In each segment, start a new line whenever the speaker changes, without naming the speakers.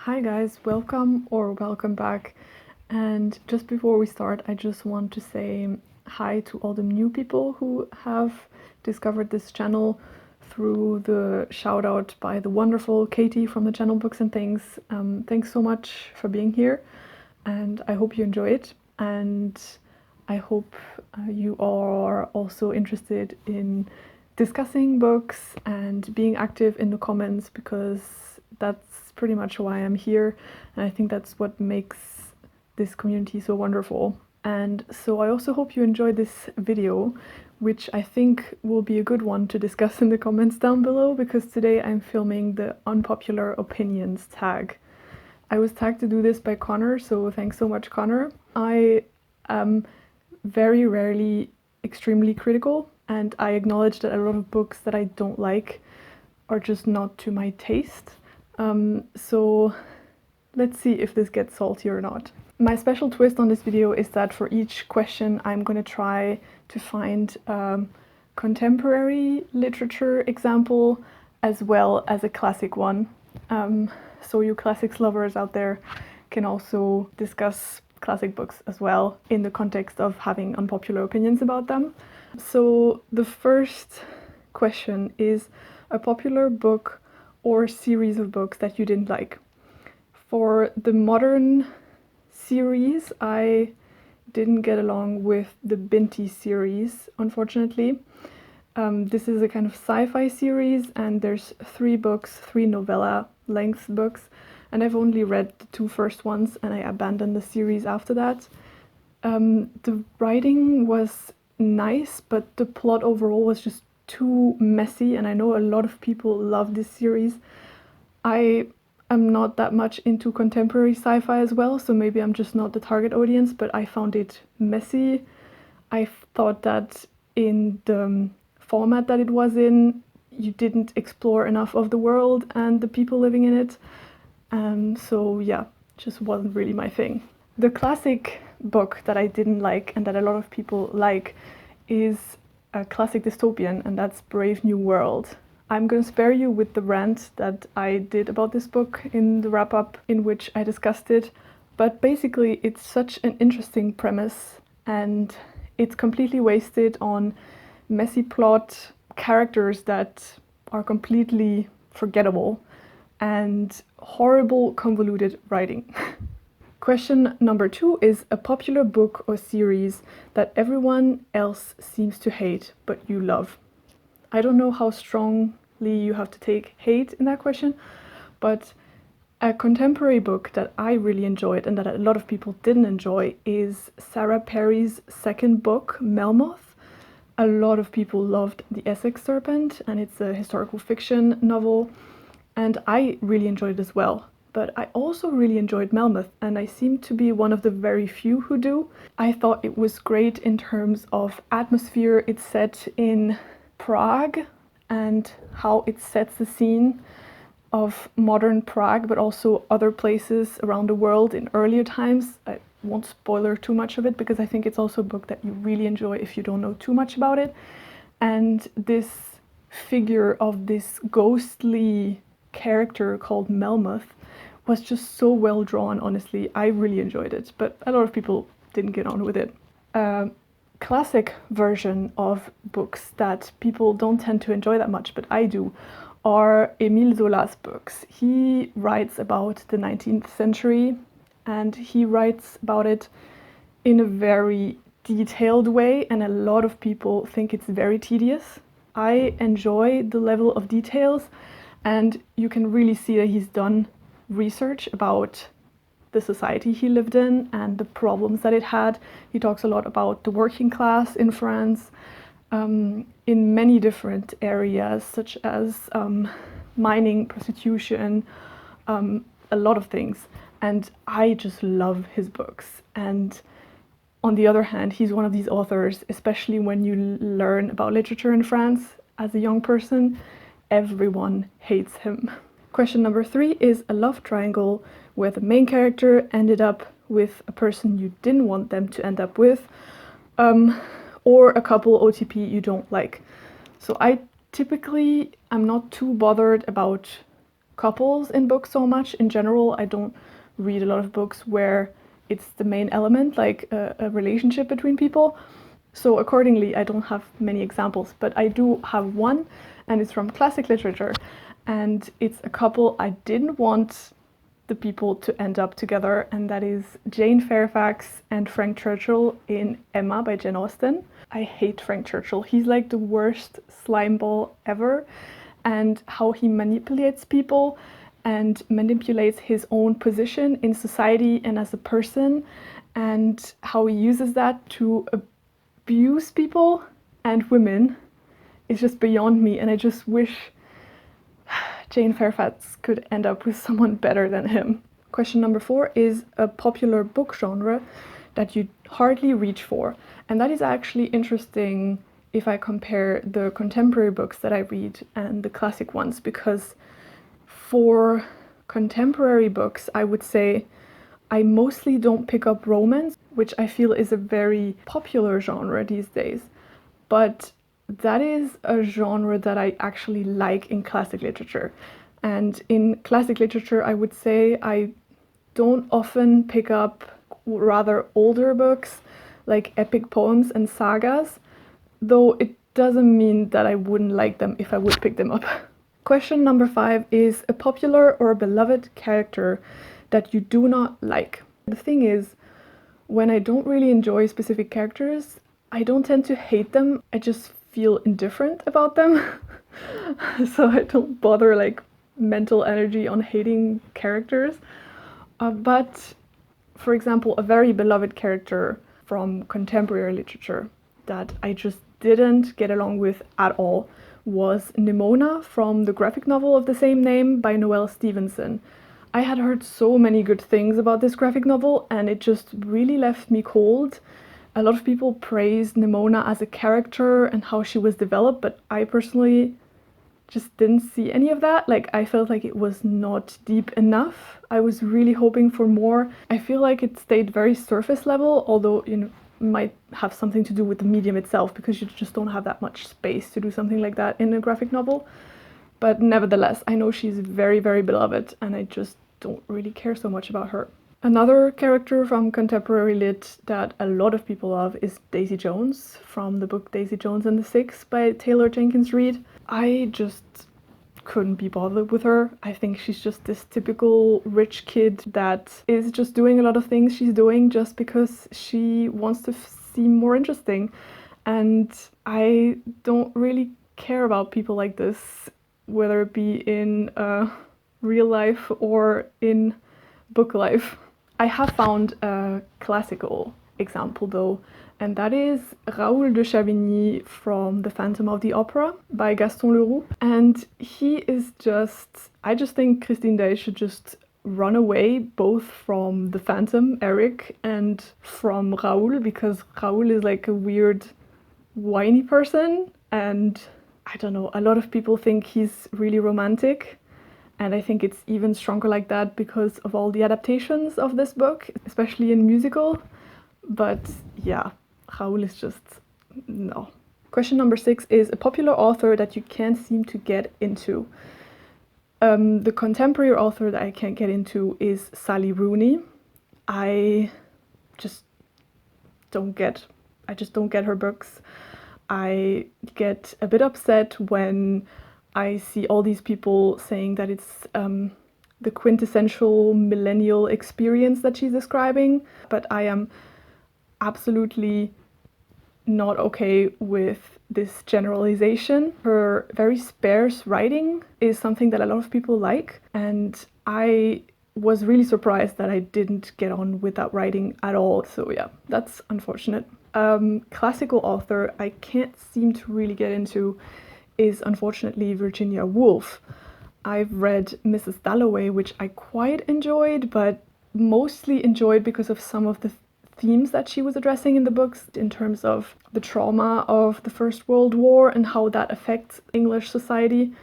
Hi guys, welcome or welcome back. And just before we start, I just want to say hi to all the new people who have discovered this channel through the shout out by the wonderful Katie from the channel Books and Things. Thanks so much for being here, and I hope you enjoy it. And I hope you are also interested in discussing books and being active in the comments, because that's pretty much why I'm here, and I think that's what makes this community so wonderful. And so I also hope you enjoyed this video, which I think will be a good one to discuss in the comments down below, because today I'm filming the Unpopular Opinions tag. I was tagged to do this by Connor, so thanks so much, Connor. I am very rarely extremely critical, and I acknowledge that a lot of books that I don't like are just not to my taste. So let's see if this gets salty or not. My special twist on this video is that for each question I'm going to try to find contemporary literature example as well as a classic one. So you classics lovers out there can also discuss classic books as well in the context of having unpopular opinions about them. So the first question is a popular book or series of books that you didn't like. For the modern series, I didn't get along with the Binti series, unfortunately. This is a kind of sci-fi series, and there's 3 books, 3 novella length books, and I've only read the 2 first ones and I abandoned the series after that. The writing was nice, but the plot overall was just too messy, and I know a lot of people love this series. I am not that much into contemporary sci-fi as well, so maybe I'm just not the target audience, but I found it messy. I thought that in the format that it was in, you didn't explore enough of the world and the people living in it. So yeah, just wasn't really my thing. The classic book that I didn't like and that a lot of people like is a classic dystopian, and that's Brave New World. I'm going to spare you with the rant that I did about this book in the wrap-up in which I discussed it, but basically it's such an interesting premise and it's completely wasted on messy plot, characters that are completely forgettable, and horrible convoluted writing. Question number 2 is a popular book or series that everyone else seems to hate but you love. I don't know how strongly you have to take hate in that question, but a contemporary book that I really enjoyed and that a lot of people didn't enjoy is Sarah Perry's second book, Melmoth. A lot of people loved The Essex Serpent, and it's a historical fiction novel, and I really enjoyed it as well. But I also really enjoyed Melmoth, and I seem to be one of the very few who do. I thought it was great in terms of atmosphere. It's set in Prague, and how it sets the scene of modern Prague, but also other places around the world in earlier times. I won't spoiler too much of it, because I think it's also a book that you really enjoy if you don't know too much about it. And this figure of this ghostly character called Melmoth was just so well drawn, honestly. I really enjoyed it, but a lot of people didn't get on with it. Classic version of books that people don't tend to enjoy that much, but I do, are Émile Zola's books. He writes about the 19th century, and he writes about it in a very detailed way, and a lot of people think it's very tedious. I enjoy the level of details, and you can really see that he's done research about the society he lived in and the problems that it had. He talks a lot about the working class in France, in many different areas, such as mining, prostitution, a lot of things. And I just love his books. And on the other hand, he's one of these authors, especially when you learn about literature in France as a young person, everyone hates him. Question number 3 is a love triangle where the main character ended up with a person you didn't want them to end up with, or a couple OTP you don't like. So I typically am not too bothered about couples in books so much. In general, I don't read a lot of books where it's the main element, like a relationship between people. So accordingly, I don't have many examples, but I do have one, and it's from classic literature. And it's a couple I didn't want the people to end up together, and that is Jane Fairfax and Frank Churchill in Emma by Jane Austen. I hate Frank Churchill. He's like the worst slimeball ever, and how he manipulates people and manipulates his own position in society and as a person, and how he uses that to abuse people and women is just beyond me, and I just wish Jane Fairfax could end up with someone better than him. Question number 4 is a popular book genre that you hardly reach for. And that is actually interesting if I compare the contemporary books that I read and the classic ones, because for contemporary books, I would say I mostly don't pick up romance, which I feel is a very popular genre these days. But that is a genre that I actually like in classic literature. And in classic literature, I would say I don't often pick up rather older books like epic poems and sagas, though it doesn't mean that I wouldn't like them if I would pick them up. Question number 5 is a popular or beloved character that you do not like. The thing is, when I don't really enjoy specific characters, I don't tend to hate them, I just feel indifferent about them. So I don't bother like mental energy on hating characters. But for example, a very beloved character from contemporary literature that I just didn't get along with at all was Nimona from the graphic novel of the same name by Noelle Stevenson. I had heard so many good things about this graphic novel, and it just really left me cold. A lot of people praised Nimona as a character and how she was developed, but I personally just didn't see any of that. Like, I felt like it was not deep enough. I was really hoping for more. I feel like it stayed very surface level, although, you know, might have something to do with the medium itself, because you just don't have that much space to do something like that in a graphic novel. But nevertheless, I know she's very, very beloved, and I just don't really care so much about her. Another character from contemporary lit that a lot of people love is Daisy Jones from the book Daisy Jones and the Six by Taylor Jenkins Reid. I just couldn't be bothered with her. I think she's just this typical rich kid that is just doing a lot of things she's doing just because she wants to seem more interesting. And I don't really care about people like this, whether it be in real life or in book life. I have found a classical example though, and that is Raoul de Chavigny from The Phantom of the Opera by Gaston Leroux. And he is just, I just think Christine Day should just run away both from the Phantom, Eric, and from Raoul, because Raoul is like a weird, whiny person, and I don't know, a lot of people think he's really romantic. And I think it's even stronger like that because of all the adaptations of this book, especially in musical. But yeah, Raoul is just, no. Question number 6 is a popular author that you can't seem to get into. The contemporary author that I can't get into is Sally Rooney. I just don't get her books. I get a bit upset when I see all these people saying that it's the quintessential millennial experience that she's describing, but I am absolutely not okay with this generalization. Her very sparse writing is something that a lot of people like, and I was really surprised that I didn't get on with that writing at all. So yeah, that's unfortunate. Classical author I can't seem to really get into is unfortunately Virginia Woolf. I've read Mrs. Dalloway, which I quite enjoyed, but mostly enjoyed because of some of the themes that she was addressing in the books in terms of the trauma of the First World War and how that affects English society.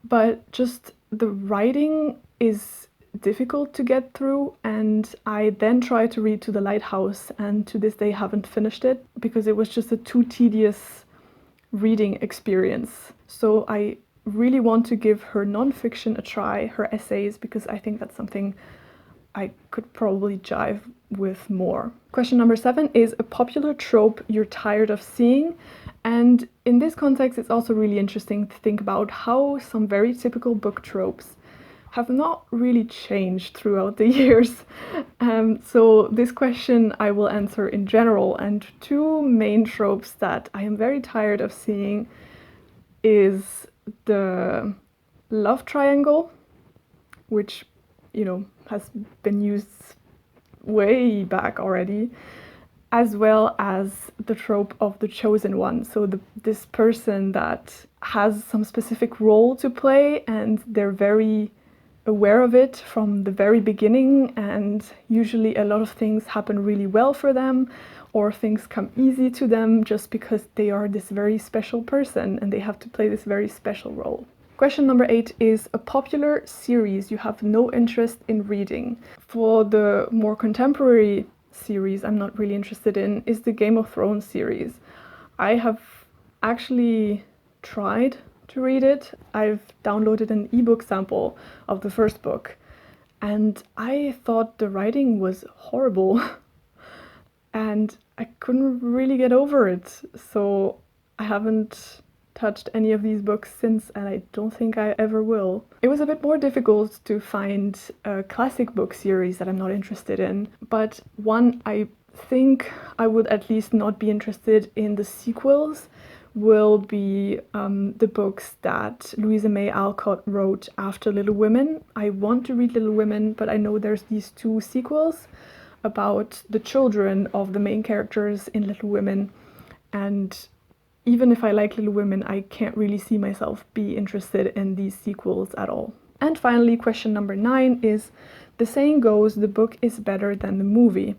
But just the writing is difficult to get through, and I then tried to read To the Lighthouse, and to this day haven't finished it because it was just a too tedious reading experience. So I really want to give her nonfiction a try, her essays, because I think that's something I could probably jive with more. Question number 7 is a popular trope you're tired of seeing. And in this context, it's also really interesting to think about how some very typical book tropes have not really changed throughout the years. So this question I will answer in general, and 2 main tropes that I am very tired of seeing is the love triangle, which, you know, has been used way back already, as well as the trope of the chosen one. So this person that has some specific role to play and they're very aware of it from the very beginning, and usually a lot of things happen really well for them, or things come easy to them just because they are this very special person and they have to play this very special role. Question number 8 is a popular series you have no interest in reading. For the more contemporary series I'm not really interested in is the Game of Thrones series. I have actually tried to read it. I've downloaded an ebook sample of the first book, and I thought the writing was horrible and I couldn't really get over it. So I haven't touched any of these books since, and I don't think I ever will. It was a bit more difficult to find a classic book series that I'm not interested in, but one I think I would at least not be interested in the sequels will be the books that Louisa May Alcott wrote after Little Women. I want to read Little Women, but I know there's these 2 sequels about the children of the main characters in Little Women, and even if I like Little Women, I can't really see myself be interested in these sequels at all. And finally, question number 9 is, the saying goes, the book is better than the movie.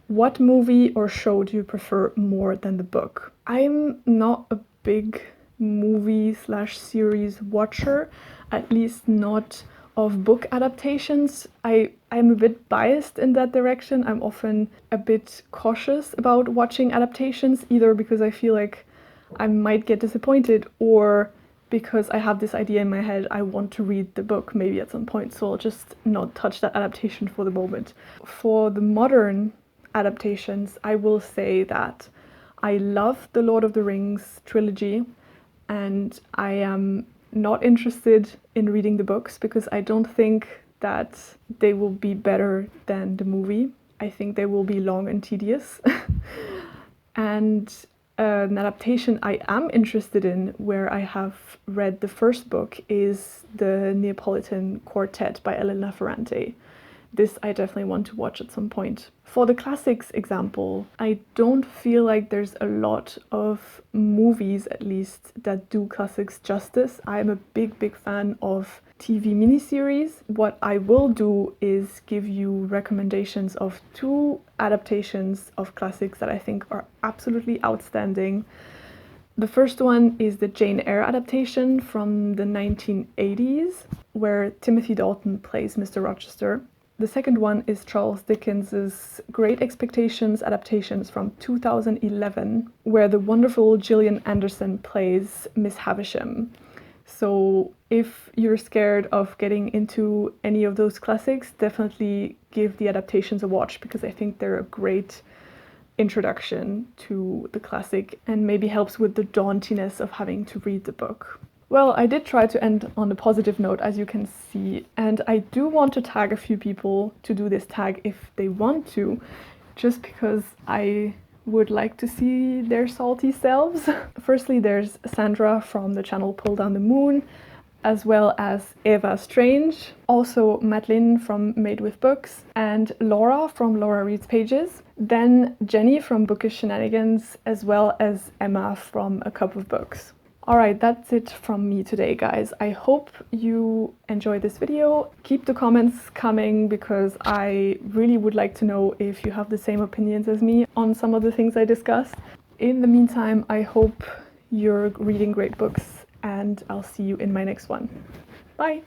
What movie or show do you prefer more than the book? I'm not a big movie/series watcher, at least not of book adaptations. I'm a bit biased in that direction. I'm often a bit cautious about watching adaptations, either because I feel like I might get disappointed, or because I have this idea in my head I want to read the book maybe at some point, so I'll just not touch that adaptation for the moment. For the modern adaptations, I will say that I love the Lord of the Rings trilogy, and I am not interested in reading the books because I don't think that they will be better than the movie. I think they will be long and tedious. And an adaptation I am interested in, where I have read the first book, is the Neapolitan Quartet by Elena Ferrante. This I definitely want to watch at some point. For the classics example, I don't feel like there's a lot of movies, at least, that do classics justice. I'm a big fan of TV miniseries. What I will do is give you recommendations of 2 adaptations of classics that I think are absolutely outstanding. The first one is the Jane Eyre adaptation from the 1980s, where Timothy Dalton plays Mr. Rochester. The second one is Charles Dickens's Great Expectations adaptations from 2011, where the wonderful Gillian Anderson plays Miss Havisham. So if you're scared of getting into any of those classics, definitely give the adaptations a watch, because I think they're a great introduction to the classic and maybe helps with the dauntiness of having to read the book. Well, I did try to end on a positive note, as you can see, and I do want to tag a few people to do this tag if they want to, just because I would like to see their salty selves. Firstly, there's Sandra from the channel Pull Down the Moon, as well as Eva Strange, also Madeline from Made with Books, and Laura from Laura Reads Pages, then Jenny from Bookish Shenanigans, as well as Emma from A Cup of Books. Alright, that's it from me today, guys. I hope you enjoyed this video. Keep the comments coming, because I really would like to know if you have the same opinions as me on some of the things I discussed. In the meantime, I hope you're reading great books, and I'll see you in my next one. Bye!